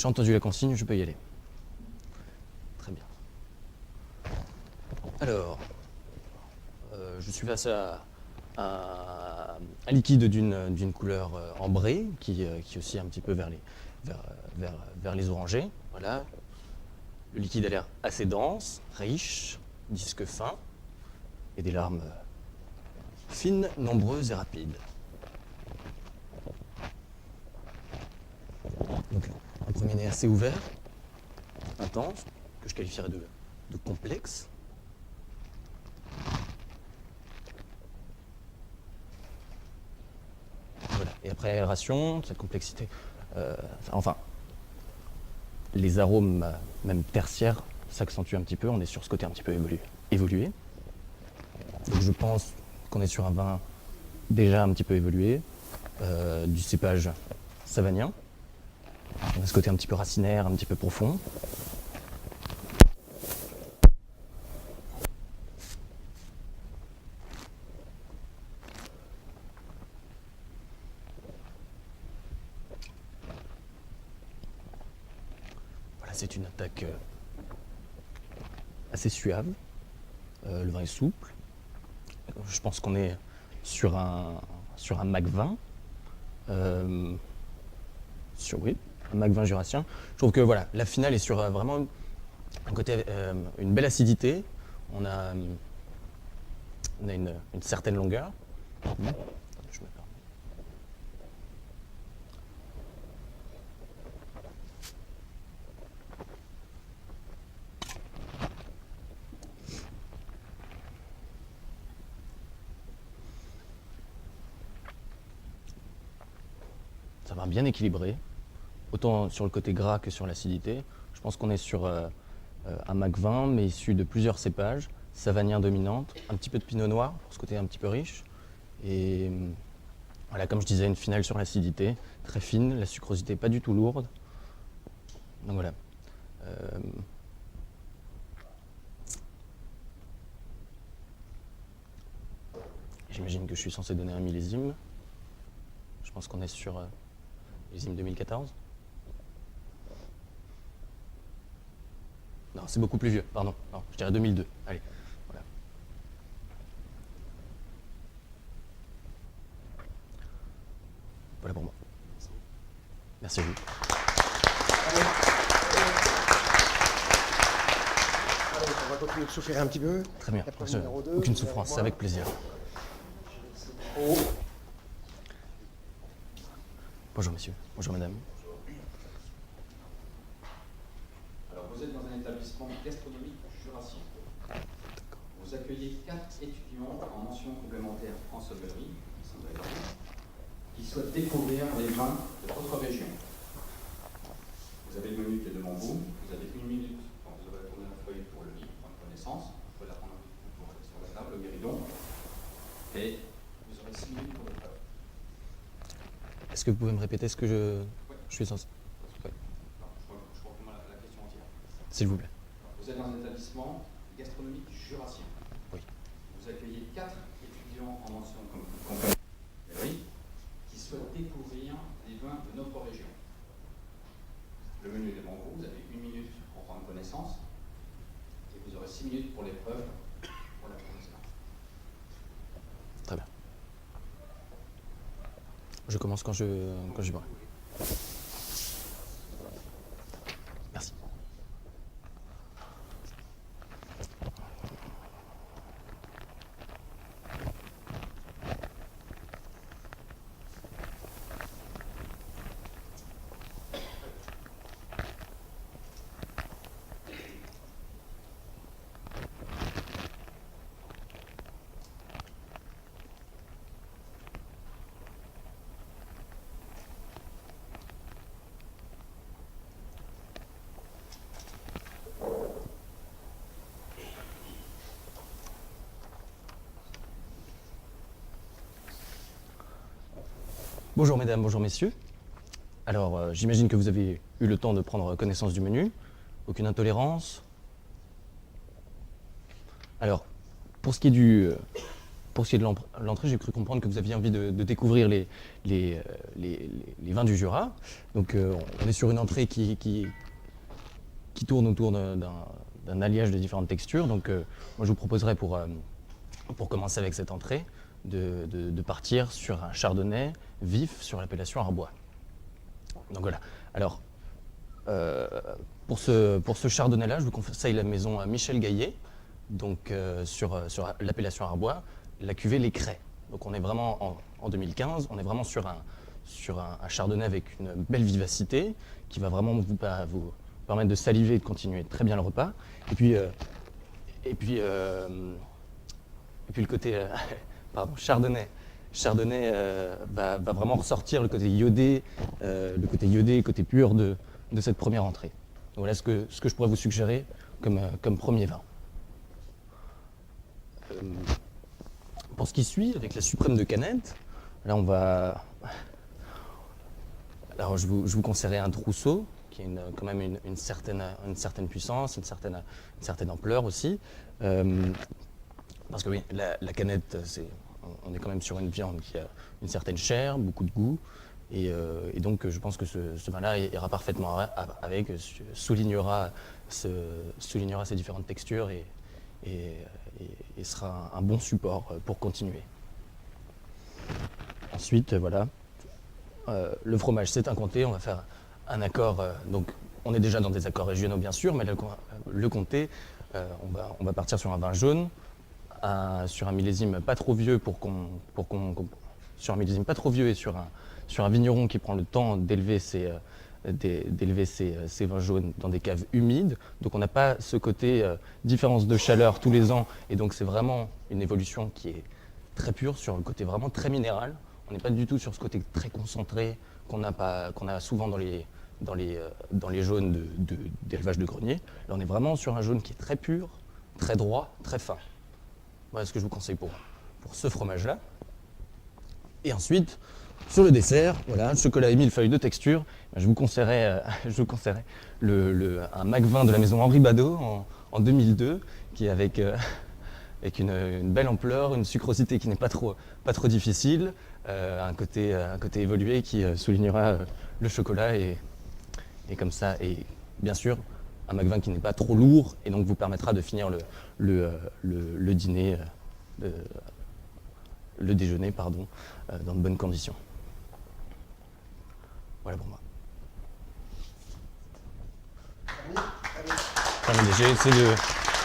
entendu la consigne, je peux y aller. Très bien. Alors, je suis face à un liquide d'une couleur ambrée qui oscille un petit peu vers les orangés. Voilà. Le liquide a l'air assez dense, riche, disque fin, et des larmes fines, nombreuses et rapides. Donc, un premier nez assez ouvert, intense, que je qualifierais de complexe. Voilà. Et après aération, cette complexité, les arômes, même tertiaires, s'accentuent un petit peu. On est sur ce côté un petit peu évolué. Donc je pense qu'on est sur un vin déjà un petit peu évolué, du cépage savagnin. On a ce côté un petit peu racinaire, un petit peu profond. Voilà, c'est une attaque assez suave. Le vin est souple. Je pense qu'on est sur un MAC 20. Oui, un MAC 20 jurassien. Je trouve que voilà, la finale est sur vraiment un côté, une belle acidité. On a une certaine longueur. Je me permets. Ça va bien équilibré, autant sur le côté gras que sur l'acidité. Je pense qu'on est sur un MAC 20, mais issu de plusieurs cépages, savagnin dominante, un petit peu de pinot noir, pour ce côté un petit peu riche. Et voilà, comme je disais, une finale sur l'acidité, très fine, la sucrosité pas du tout lourde. Donc voilà. J'imagine que je suis censé donner un millésime. Je pense qu'on est sur millésime 2014. Non, c'est beaucoup plus vieux, pardon. Non, je dirais 2002. Allez, voilà. Voilà pour moi. Merci à vous. Allez, on va continuer de souffrir un petit peu. Très bien. Après, numéro 2, Aucune souffrance, c'est avec plaisir. Bonjour monsieur, bonjour madame. Alors, vous êtes dans un établissement gastronomique jurassien. Vous accueillez 4 étudiants en mention complémentaire en sommellerie, qui souhaitent découvrir les vins de votre région. Vous avez le menu qui est devant vous. Vous avez 1 minute quand vous aurez tourné la feuille pour le livre, prendre connaissance. Vous pouvez la prendre sur la table, le guéridon. Et vous aurez 6 minutes pour le faire. Est-ce que vous pouvez me répéter ce que je suis censé... Oui. Je reprends la question entière. S'il vous plaît. Vous êtes dans un établissement gastronomique jurassien. Oui. Vous accueillez 4 étudiants en mention complémentaire qui souhaitent découvrir les vins de notre région. Le menu est devant vous, vous avez 1 minute pour prendre connaissance et vous aurez 6 minutes pour l'épreuve pour la connaissance. Très bien. Je commence quand je pourrai. Merci. Bonjour mesdames, bonjour messieurs. Alors, j'imagine que vous avez eu le temps de prendre connaissance du menu. Aucune intolérance. Alors, pour ce qui est pour ce qui est de l'entrée, j'ai cru comprendre que vous aviez envie de découvrir les vins du Jura. Donc on est sur une entrée qui tourne autour d'un alliage de différentes textures. Donc moi je vous proposerais pour commencer avec cette entrée de partir sur un chardonnay vif sur l'appellation Arbois. Donc voilà. Alors pour ce chardonnay-là, je vous conseille la maison Michel Gaillet, donc sur l'appellation Arbois, la cuvée Les Crêts. Donc on est vraiment en 2015, on est vraiment sur un chardonnay avec une belle vivacité qui va vraiment vous permettre de saliver et de continuer très bien le repas. Et puis le côté pardon, Chardonnay va vraiment ressortir le côté iodé, le côté pur de cette première entrée. Donc voilà ce que je pourrais vous suggérer comme premier vin. Pour ce qui suit, avec la suprême de Canette, là on va... Alors je vous conseillerais un Trousseau, qui a quand même une certaine puissance, une certaine ampleur aussi. Parce que oui, la Canette, on est quand même sur une viande qui a une certaine chair, beaucoup de goût. Et donc je pense que ce vin-là ira parfaitement avec, soulignera ces différentes textures et sera un bon support pour continuer. Ensuite, voilà, le fromage c'est un comté, on va faire un accord, donc on est déjà dans des accords régionaux bien sûr, mais le comté, on va partir sur un vin jaune, sur un millésime pas trop vieux sur un millésime pas trop vieux et sur un vigneron qui prend le temps d'élever ces vins jaunes dans des caves humides. Donc on n'a pas ce côté différence de chaleur tous les ans, et donc c'est vraiment une évolution qui est très pure, sur le côté vraiment très minéral. On n'est pas du tout sur ce côté très concentré qu'on a souvent dans les jaunes d'élevage de grenier. Là on est vraiment sur un jaune qui est très pur, très droit, très fin. Voilà ce que je vous conseille pour ce fromage-là. Et ensuite, sur le dessert, voilà, chocolat et millefeuille de texture, je vous conseillerais un Macvin de la maison Henri Badeau en 2002, qui est avec une belle ampleur, une sucrosité qui n'est pas trop difficile, un côté évolué qui soulignera le chocolat et comme ça, et bien sûr un Macvin qui n'est pas trop lourd et donc vous permettra de finir le dîner, le déjeuner pardon, dans de bonnes conditions. Voilà pour moi.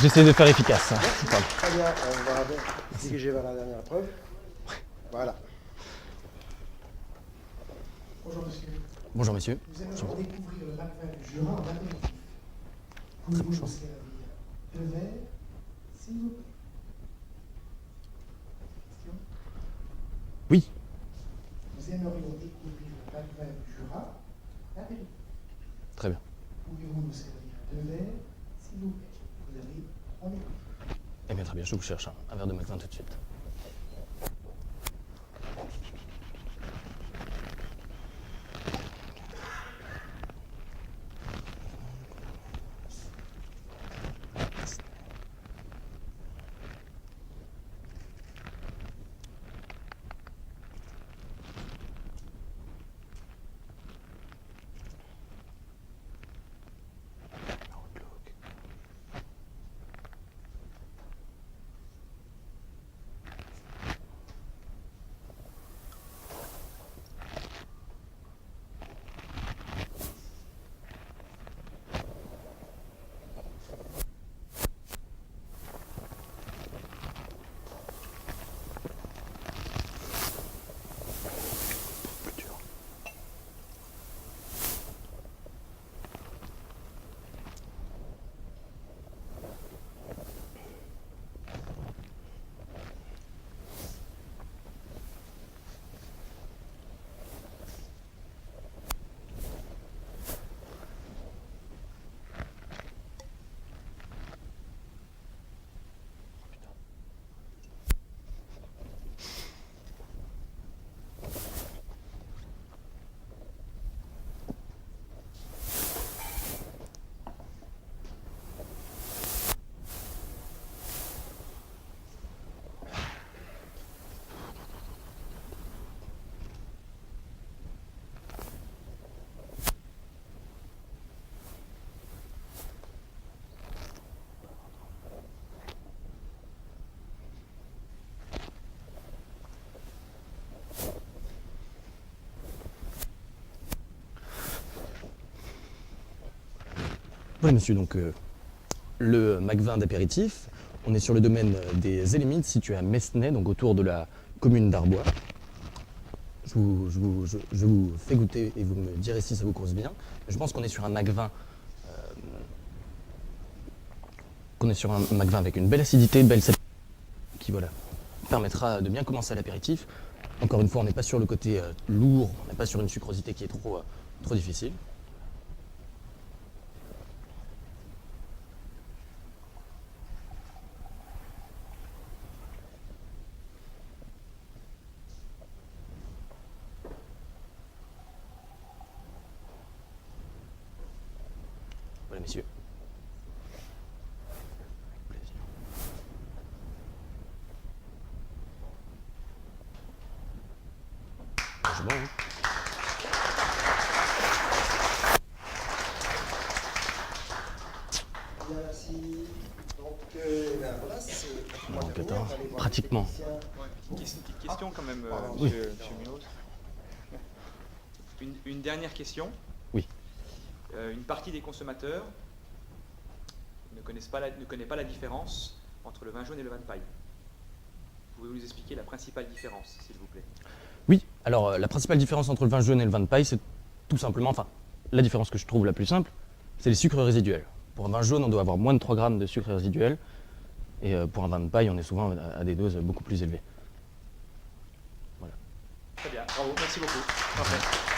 J'essaie de faire efficace. Merci. Très bien, on va se diriger vers la dernière preuve. Voilà. Bonjour monsieur. Bonjour monsieur. Nous aimerions découvrir le Macvin du Jura en apéritif. Pouvez-vous nous servir 2 verres, s'il vous plaît? Question? Oui. Nous aimerions découvrir le Macvin du Jura en apéritif. Très bien. Pouvez-vous nous servir 2 verres, s'il vous plaît? Vous avez 3 minutes. Eh bien très bien, je vous cherche un verre de Macvin tout de suite. Oui, monsieur, donc le MAC20 d'apéritif, on est sur le domaine des Élémites situé à Mesnay, donc autour de la commune d'Arbois. Je vous fais goûter et vous me direz si ça vous cause bien. Je pense qu'on est sur un MAC20 avec une belle acidité, une belle sapidité, qui voilà, permettra de bien commencer à l'apéritif. Encore une fois, on n'est pas sur le côté lourd, on n'est pas sur une sucrosité qui est trop difficile. Voilà, messieurs. Plaisir. C'est bon, hein? Bien, merci. Donc, ben, voilà, c'est On manque de temps, pratiquement. Une petite question quand même, Pardon. monsieur Munoz. Une dernière question. Oui. Une partie des consommateurs ne connaît pas la différence entre le vin jaune et le vin de paille. Pouvez-vous nous expliquer la principale différence, s'il vous plaît? Oui, alors la principale différence entre le vin jaune et le vin de paille, c'est tout simplement, enfin, la différence que je trouve la plus simple, c'est les sucres résiduels. Pour un vin jaune, on doit avoir moins de 3 grammes de sucre résiduel, et pour un vin de paille, on est souvent à des doses beaucoup plus élevées. Très bien, bravo, merci beaucoup. Parfait.